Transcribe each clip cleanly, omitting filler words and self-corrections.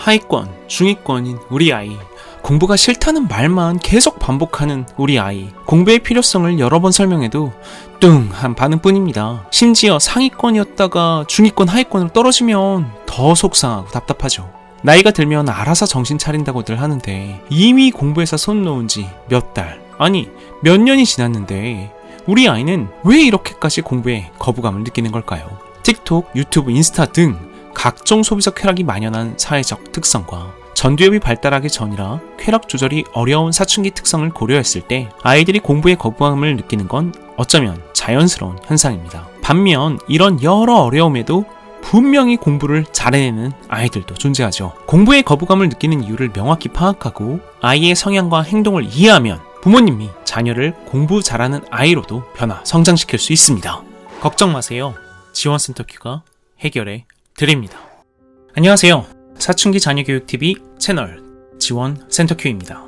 하위권, 중위권인 우리 아이, 공부가 싫다는 말만 계속 반복하는 우리 아이, 공부의 필요성을 여러 번 설명해도 뚱한 반응뿐입니다. 심지어 상위권이었다가 중위권, 하위권으로 떨어지면 더 속상하고 답답하죠. 나이가 들면 알아서 정신 차린다고들 하는데 이미 공부에서 손 놓은 지 몇 달, 아니 몇 년이 지났는데 우리 아이는 왜 이렇게까지 공부에 거부감을 느끼는 걸까요? 틱톡, 유튜브, 인스타 등 각종 소비적 쾌락이 만연한 사회적 특성과 전두엽이 발달하기 전이라 쾌락 조절이 어려운 사춘기 특성을 고려했을 때 아이들이 공부에 거부감을 느끼는 건 어쩌면 자연스러운 현상입니다. 반면 이런 여러 어려움에도 분명히 공부를 잘해내는 아이들도 존재하죠. 공부에 거부감을 느끼는 이유를 명확히 파악하고 아이의 성향과 행동을 이해하면 부모님이 자녀를 공부 잘하는 아이로도 변화, 성장시킬 수 있습니다. 걱정 마세요. 지원센터큐가 해결해 드립니다. 안녕하세요. 사춘기 자녀교육TV 채널 지원센터큐입니다.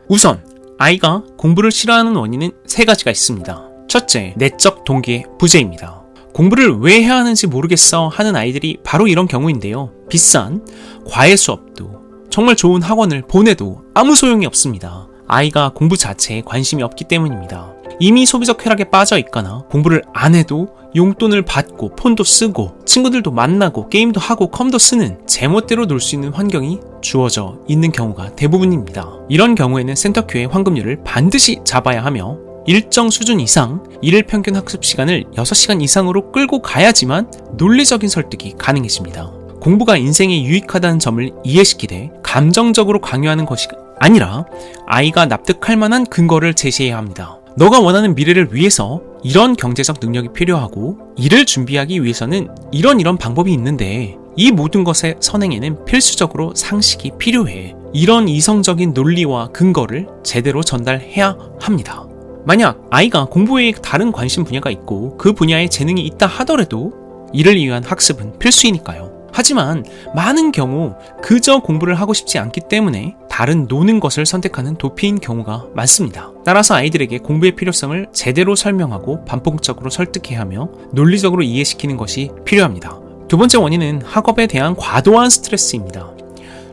우선 아이가 공부를 싫어하는 원인은 세 가지가 있습니다. 첫째, 내적 동기의 부재입니다. 공부를 왜 해야 하는지 모르겠어 하는 아이들이 바로 이런 경우인데요. 비싼 과외 수업도 정말 좋은 학원을 보내도 아무 소용이 없습니다. 아이가 공부 자체에 관심이 없기 때문입니다. 이미 소비적 쾌락에 빠져 있거나 공부를 안 해도 용돈을 받고 폰도 쓰고 친구들도 만나고 게임도 하고 컴도 쓰는 제멋대로 놀 수 있는 환경이 주어져 있는 경우가 대부분입니다. 이런 경우에는 센터큐의 환급률을 반드시 잡아야 하며 일정 수준 이상 일일 평균 학습 시간을 6시간 이상으로 끌고 가야지만 논리적인 설득이 가능해집니다. 공부가 인생에 유익하다는 점을 이해시키되 감정적으로 강요하는 것이 아니라 아이가 납득할 만한 근거를 제시해야 합니다. 너가 원하는 미래를 위해서 이런 경제적 능력이 필요하고 이를 준비하기 위해서는 이런 방법이 있는데 이 모든 것의 선행에는 필수적으로 상식이 필요해. 이런 이성적인 논리와 근거를 제대로 전달해야 합니다. 만약 아이가 공부에 다른 관심 분야가 있고 그 분야에 재능이 있다 하더라도 이를 위한 학습은 필수이니까요. 하지만 많은 경우 그저 공부를 하고 싶지 않기 때문에 다른 노는 것을 선택하는 도피인 경우가 많습니다. 따라서 아이들에게 공부의 필요성을 제대로 설명하고 반복적으로 설득해야 하며 논리적으로 이해시키는 것이 필요합니다. 두 번째 원인은 학업에 대한 과도한 스트레스입니다.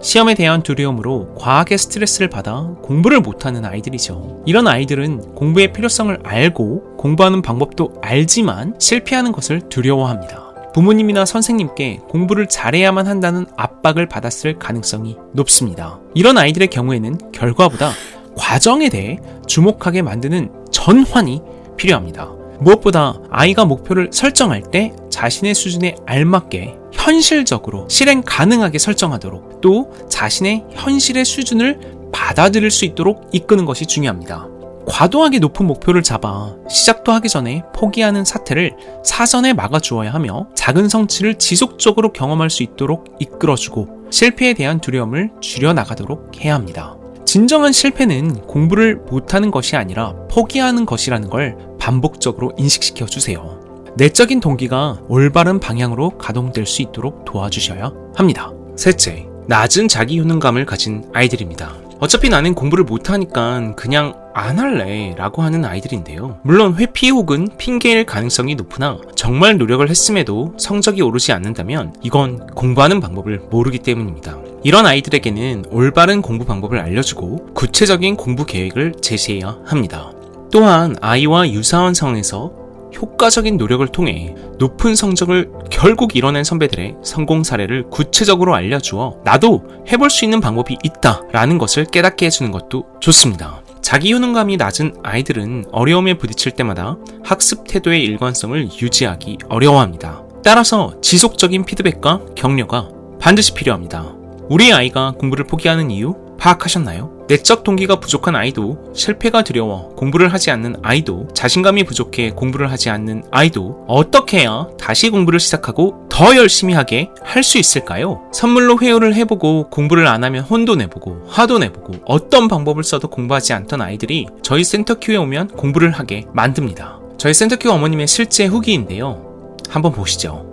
시험에 대한 두려움으로 과하게 스트레스를 받아 공부를 못하는 아이들이죠. 이런 아이들은 공부의 필요성을 알고 공부하는 방법도 알지만 실패하는 것을 두려워합니다. 부모님이나 선생님께 공부를 잘해야만 한다는 압박을 받았을 가능성이 높습니다. 이런 아이들의 경우에는 결과보다 과정에 대해 주목하게 만드는 전환이 필요합니다. 무엇보다 아이가 목표를 설정할 때 자신의 수준에 알맞게 현실적으로 실행 가능하게 설정하도록 또 자신의 현실의 수준을 받아들일 수 있도록 이끄는 것이 중요합니다. 과도하게 높은 목표를 잡아 시작도 하기 전에 포기하는 사태를 사전에 막아주어야 하며 작은 성취를 지속적으로 경험할 수 있도록 이끌어주고 실패에 대한 두려움을 줄여나가도록 해야 합니다. 진정한 실패는 공부를 못하는 것이 아니라 포기하는 것이라는 걸 반복적으로 인식시켜 주세요. 내적인 동기가 올바른 방향으로 가동될 수 있도록 도와주셔야 합니다. 셋째, 낮은 자기 효능감을 가진 아이들입니다. 어차피 나는 공부를 못하니까 그냥 안 할래 라고 하는 아이들인데요. 물론 회피 혹은 핑계일 가능성이 높으나 정말 노력을 했음에도 성적이 오르지 않는다면 이건 공부하는 방법을 모르기 때문입니다. 이런 아이들에게는 올바른 공부 방법을 알려주고 구체적인 공부 계획을 제시해야 합니다. 또한 아이와 유사한 상황에서 효과적인 노력을 통해 높은 성적을 결국 이뤄낸 선배들의 성공 사례를 구체적으로 알려주어 나도 해볼 수 있는 방법이 있다 라는 것을 깨닫게 해주는 것도 좋습니다. 자기 효능감이 낮은 아이들은 어려움에 부딪힐 때마다 학습 태도의 일관성을 유지하기 어려워합니다. 따라서 지속적인 피드백과 격려가 반드시 필요합니다. 우리 아이가 공부를 포기하는 이유 파악하셨나요? 내적 동기가 부족한 아이도, 실패가 두려워 공부를 하지 않는 아이도, 자신감이 부족해 공부를 하지 않는 아이도 어떻게 해야 다시 공부를 시작하고 더 열심히 하게 할 수 있을까요? 선물로 회유를 해보고 공부를 안 하면 혼도 내보고 화도 내보고 어떤 방법을 써도 공부하지 않던 아이들이 저희 센터큐에 오면 공부를 하게 만듭니다. 저희 센터큐 어머님의 실제 후기인데요. 한번 보시죠.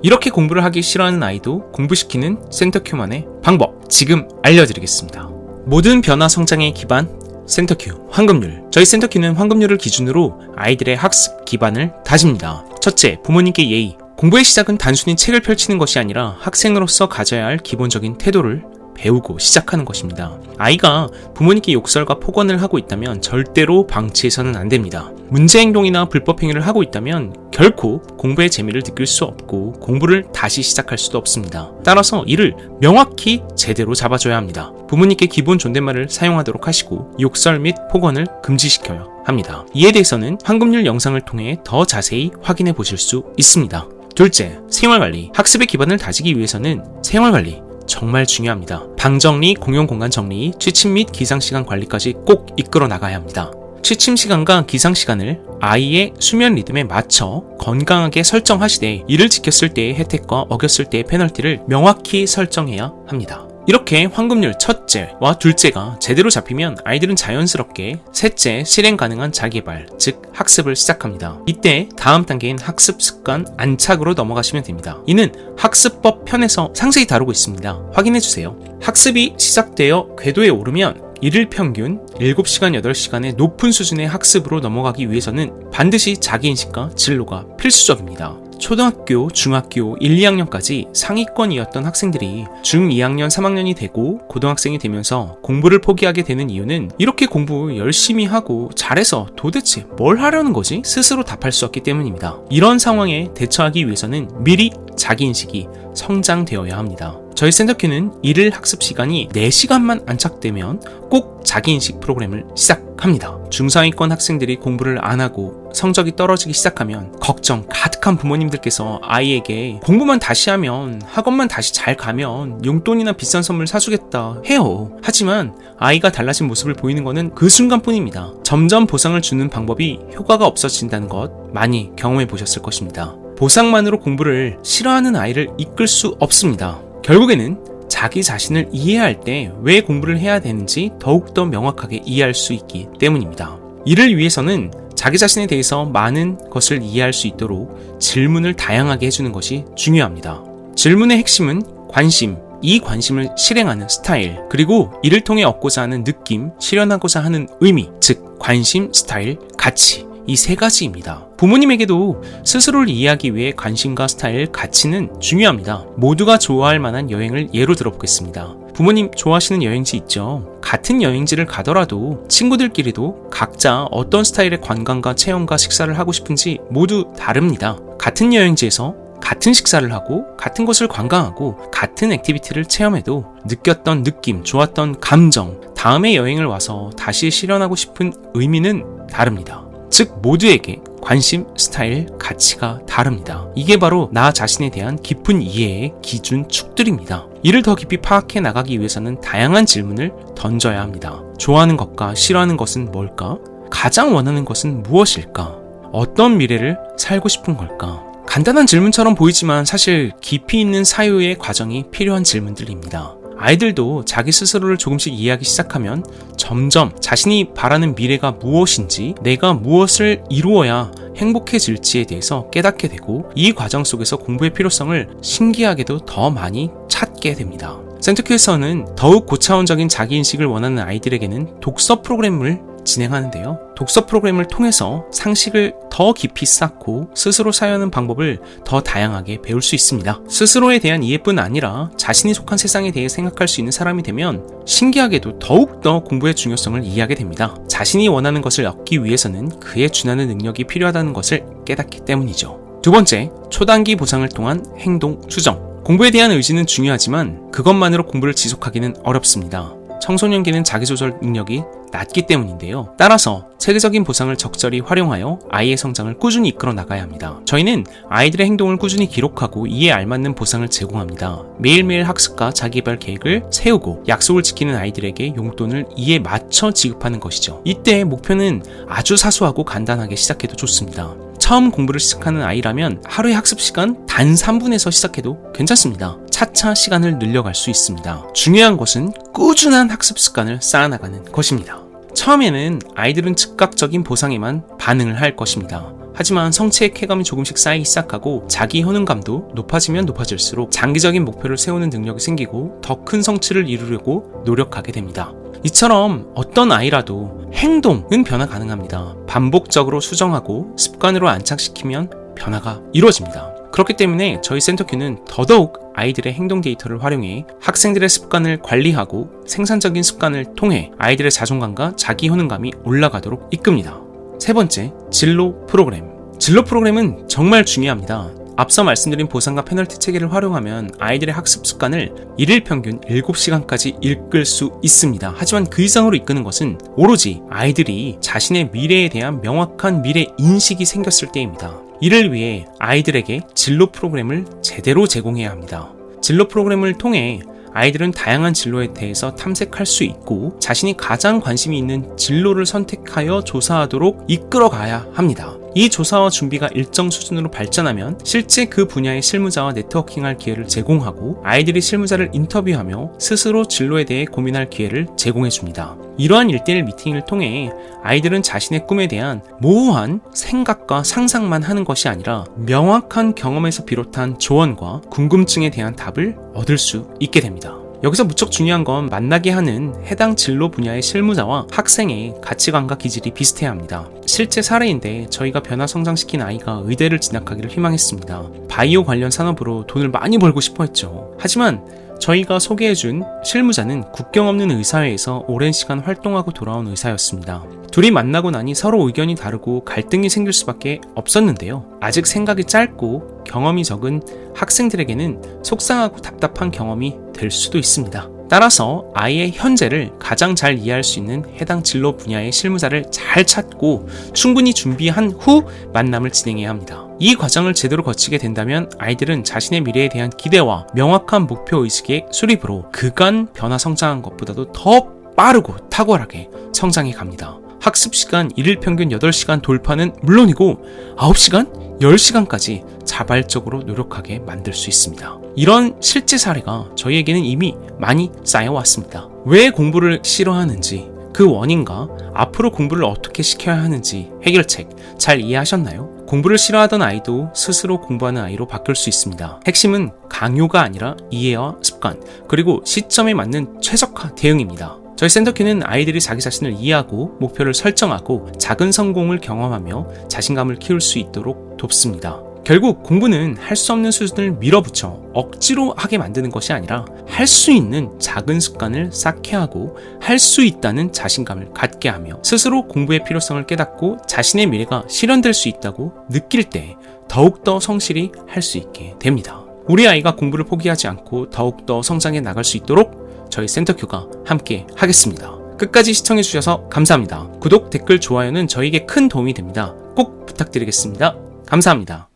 이렇게 공부를 하기 싫어하는 아이도 공부시키는 센터큐만의 방법 지금 알려드리겠습니다. 모든 변화 성장의 기반 센터큐 환급률. 저희 센터큐는 환급률을 기준으로 아이들의 학습 기반을 다집니다. 첫째, 부모님께 예의. 공부의 시작은 단순히 책을 펼치는 것이 아니라 학생으로서 가져야 할 기본적인 태도를 배우고 시작하는 것입니다. 아이가 부모님께 욕설과 폭언을 하고 있다면 절대로 방치해서는 안 됩니다. 문제 행동이나 불법 행위를 하고 있다면 결코 공부의 재미를 느낄 수 없고 공부를 다시 시작할 수도 없습니다. 따라서 이를 명확히 제대로 잡아줘야 합니다. 부모님께 기본 존댓말을 사용하도록 하시고 욕설 및 폭언을 금지시켜야 합니다. 이에 대해서는 황금률 영상을 통해 더 자세히 확인해 보실 수 있습니다. 둘째, 생활관리. 학습의 기반을 다지기 위해서는 생활관리 정말 중요합니다. 방정리, 공용공간 정리, 취침 및 기상시간 관리까지 꼭 이끌어 나가야 합니다. 취침 시간과 기상 시간을 아이의 수면 리듬에 맞춰 건강하게 설정하시되 이를 지켰을 때의 혜택과 어겼을 때의 페널티를 명확히 설정해야 합니다. 이렇게 황금률 첫째와 둘째가 제대로 잡히면 아이들은 자연스럽게 셋째 실행 가능한 자기개발, 즉 학습을 시작합니다. 이때 다음 단계인 학습 습관 안착으로 넘어가시면 됩니다. 이는 학습법 편에서 상세히 다루고 있습니다. 확인해주세요. 학습이 시작되어 궤도에 오르면 일일 평균 7시간, 8시간의 높은 수준의 학습으로 넘어가기 위해서는 반드시 자기인식과 진로가 필수적입니다. 초등학교, 중학교 1, 2학년까지 상위권이었던 학생들이 중2학년, 3학년이 되고 고등학생이 되면서 공부를 포기하게 되는 이유는 이렇게 공부 열심히 하고 잘해서 도대체 뭘 하려는 거지? 스스로 답할 수 없기 때문입니다. 이런 상황에 대처하기 위해서는 미리 자기인식이 성장되어야 합니다. 저희 센터큐는 일일 학습 시간이 4시간만 안착되면 꼭 자기인식 프로그램을 시작합니다. 중상위권 학생들이 공부를 안 하고 성적이 떨어지기 시작하면 걱정 가득한 부모님들께서 아이에게 공부만 다시 하면, 학원만 다시 잘 가면 용돈이나 비싼 선물 사주겠다 해요. 하지만 아이가 달라진 모습을 보이는 것은 그 순간뿐입니다. 점점 보상을 주는 방법이 효과가 없어진다는 것 많이 경험해 보셨을 것입니다. 보상만으로 공부를 싫어하는 아이를 이끌 수 없습니다. 결국에는 자기 자신을 이해할 때 왜 공부를 해야 되는지 더욱더 명확하게 이해할 수 있기 때문입니다. 이를 위해서는 자기 자신에 대해서 많은 것을 이해할 수 있도록 질문을 다양하게 해주는 것이 중요합니다. 질문의 핵심은 관심, 이 관심을 실행하는 스타일, 그리고 이를 통해 얻고자 하는 느낌, 실현하고자 하는 의미, 즉 관심, 스타일, 가치, 이 세 가지입니다. 부모님에게도 스스로를 이해하기 위해 관심과 스타일, 가치는 중요합니다. 모두가 좋아할 만한 여행을 예로 들어보겠습니다. 부모님 좋아하시는 여행지 있죠? 같은 여행지를 가더라도 친구들끼리도 각자 어떤 스타일의 관광과 체험과 식사를 하고 싶은지 모두 다릅니다. 같은 여행지에서 같은 식사를 하고 같은 곳을 관광하고 같은 액티비티를 체험해도 느꼈던 느낌, 좋았던 감정, 다음에 여행을 와서 다시 실현하고 싶은 의미는 다릅니다. 즉 모두에게 관심, 스타일, 가치가 다릅니다. 이게 바로 나 자신에 대한 깊은 이해의 기준축들입니다. 이를 더 깊이 파악해 나가기 위해서는 다양한 질문을 던져야 합니다. 좋아하는 것과 싫어하는 것은 뭘까? 가장 원하는 것은 무엇일까? 어떤 미래를 살고 싶은 걸까? 간단한 질문처럼 보이지만 사실 깊이 있는 사유의 과정이 필요한 질문들입니다. 아이들도 자기 스스로를 조금씩 이해하기 시작하면 점점 자신이 바라는 미래가 무엇인지, 내가 무엇을 이루어야 행복해질지에 대해서 깨닫게 되고 이 과정 속에서 공부의 필요성을 신기하게도 더 많이 찾게 됩니다. 센터큐에서는 더욱 고차원적인 자기인식을 원하는 아이들에게는 독서 프로그램을 진행하는데요. 독서 프로그램을 통해서 상식을 더 깊이 쌓고 스스로 사용하는 방법을 더 다양하게 배울 수 있습니다. 스스로에 대한 이해뿐 아니라 자신이 속한 세상에 대해 생각할 수 있는 사람이 되면 신기하게도 더욱더 공부의 중요성을 이해하게 됩니다. 자신이 원하는 것을 얻기 위해서는 그에 준하는 능력이 필요하다는 것을 깨닫기 때문이죠. 두 번째, 초단기 보상을 통한 행동 수정. 공부에 대한 의지는 중요하지만 그것만으로 공부를 지속하기는 어렵습니다. 청소년기는 자기조절 능력이 낮기 때문인데요. 따라서 체계적인 보상을 적절히 활용하여 아이의 성장을 꾸준히 이끌어 나가야 합니다. 저희는 아이들의 행동을 꾸준히 기록하고 이에 알맞는 보상을 제공합니다. 매일매일 학습과 자기개발 계획을 세우고 약속을 지키는 아이들에게 용돈을 이에 맞춰 지급하는 것이죠. 이때 목표는 아주 사소하고 간단하게 시작해도 좋습니다. 처음 공부를 시작하는 아이라면 하루의 학습 시간 단 3분에서 시작해도 괜찮습니다. 차차 시간을 늘려갈 수 있습니다. 중요한 것은 꾸준한 학습 습관을 쌓아나가는 것입니다. 처음에는 아이들은 즉각적인 보상에만 반응을 할 것입니다. 하지만 성취의 쾌감이 조금씩 쌓이기 시작하고 자기 효능감도 높아지면 높아질수록 장기적인 목표를 세우는 능력이 생기고 더 큰 성취를 이루려고 노력하게 됩니다. 이처럼 어떤 아이라도 행동은 변화 가능합니다. 반복적으로 수정하고 습관으로 안착시키면 변화가 이루어집니다. 그렇기 때문에 저희 센터큐는 더더욱 아이들의 행동 데이터를 활용해 학생들의 습관을 관리하고 생산적인 습관을 통해 아이들의 자존감과 자기 효능감이 올라가도록 이끕니다. 세 번째, 진로 프로그램. 진로 프로그램은 정말 중요합니다. 앞서 말씀드린 보상과 페널티 체계를 활용하면 아이들의 학습 습관을 일일 평균 7시간까지 이끌 수 있습니다. 하지만 그 이상으로 이끄는 것은 오로지 아이들이 자신의 미래에 대한 명확한 미래 인식이 생겼을 때입니다. 이를 위해 아이들에게 진로 프로그램을 제대로 제공해야 합니다. 진로 프로그램을 통해 아이들은 다양한 진로에 대해서 탐색할 수 있고 자신이 가장 관심이 있는 진로를 선택하여 조사하도록 이끌어가야 합니다. 이 조사와 준비가 일정 수준으로 발전하면 실제 그 분야의 실무자와 네트워킹할 기회를 제공하고 아이들이 실무자를 인터뷰하며 스스로 진로에 대해 고민할 기회를 제공해줍니다. 이러한 1대1 미팅을 통해 아이들은 자신의 꿈에 대한 모호한 생각과 상상만 하는 것이 아니라 명확한 경험에서 비롯한 조언과 궁금증에 대한 답을 얻을 수 있게 됩니다. 여기서 무척 중요한 건 만나게 하는 해당 진로 분야의 실무자와 학생의 가치관과 기질이 비슷해야 합니다. 실제 사례인데 저희가 변화 성장시킨 아이가 의대를 진학하기를 희망했습니다. 바이오 관련 산업으로 돈을 많이 벌고 싶어 했죠. 하지만 저희가 소개해준 실무자는 국경 없는 의사회에서 오랜 시간 활동하고 돌아온 의사였습니다. 둘이 만나고 나니 서로 의견이 다르고 갈등이 생길 수밖에 없었는데요. 아직 생각이 짧고 경험이 적은 학생들에게는 속상하고 답답한 경험이 될 수도 있습니다. 따라서 아이의 현재를 가장 잘 이해할 수 있는 해당 진로 분야의 실무자를 잘 찾고 충분히 준비한 후 만남을 진행해야 합니다. 이 과정을 제대로 거치게 된다면 아이들은 자신의 미래에 대한 기대와 명확한 목표의식의 수립으로 그간 변화 성장한 것보다도 더 빠르고 탁월하게 성장해 갑니다. 학습 시간 1일 평균 8시간 돌파는 물론이고 9시간, 10시간까지 자발적으로 노력하게 만들 수 있습니다. 이런 실제 사례가 저희에게는 이미 많이 쌓여왔습니다. 왜 공부를 싫어하는지, 그 원인과 앞으로 공부를 어떻게 시켜야 하는지 해결책 잘 이해하셨나요? 공부를 싫어하던 아이도 스스로 공부하는 아이로 바뀔 수 있습니다. 핵심은 강요가 아니라 이해와 습관, 그리고 시점에 맞는 최적화 대응입니다. 저희 센터큐는 아이들이 자기 자신을 이해하고 목표를 설정하고 작은 성공을 경험하며 자신감을 키울 수 있도록 돕습니다. 결국 공부는 할 수 없는 수준을 밀어붙여 억지로 하게 만드는 것이 아니라 할 수 있는 작은 습관을 쌓게 하고 할 수 있다는 자신감을 갖게 하며 스스로 공부의 필요성을 깨닫고 자신의 미래가 실현될 수 있다고 느낄 때 더욱더 성실히 할 수 있게 됩니다. 우리 아이가 공부를 포기하지 않고 더욱더 성장해 나갈 수 있도록 저희 센터큐가 함께 하겠습니다. 끝까지 시청해주셔서 감사합니다. 구독, 댓글, 좋아요는 저에게 큰 도움이 됩니다. 꼭 부탁드리겠습니다. 감사합니다.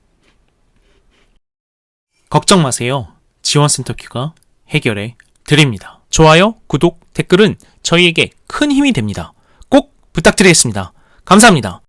걱정 마세요. 지원센터큐가 해결해 드립니다. 좋아요, 구독, 댓글은 저희에게 큰 힘이 됩니다. 꼭 부탁드리겠습니다. 감사합니다.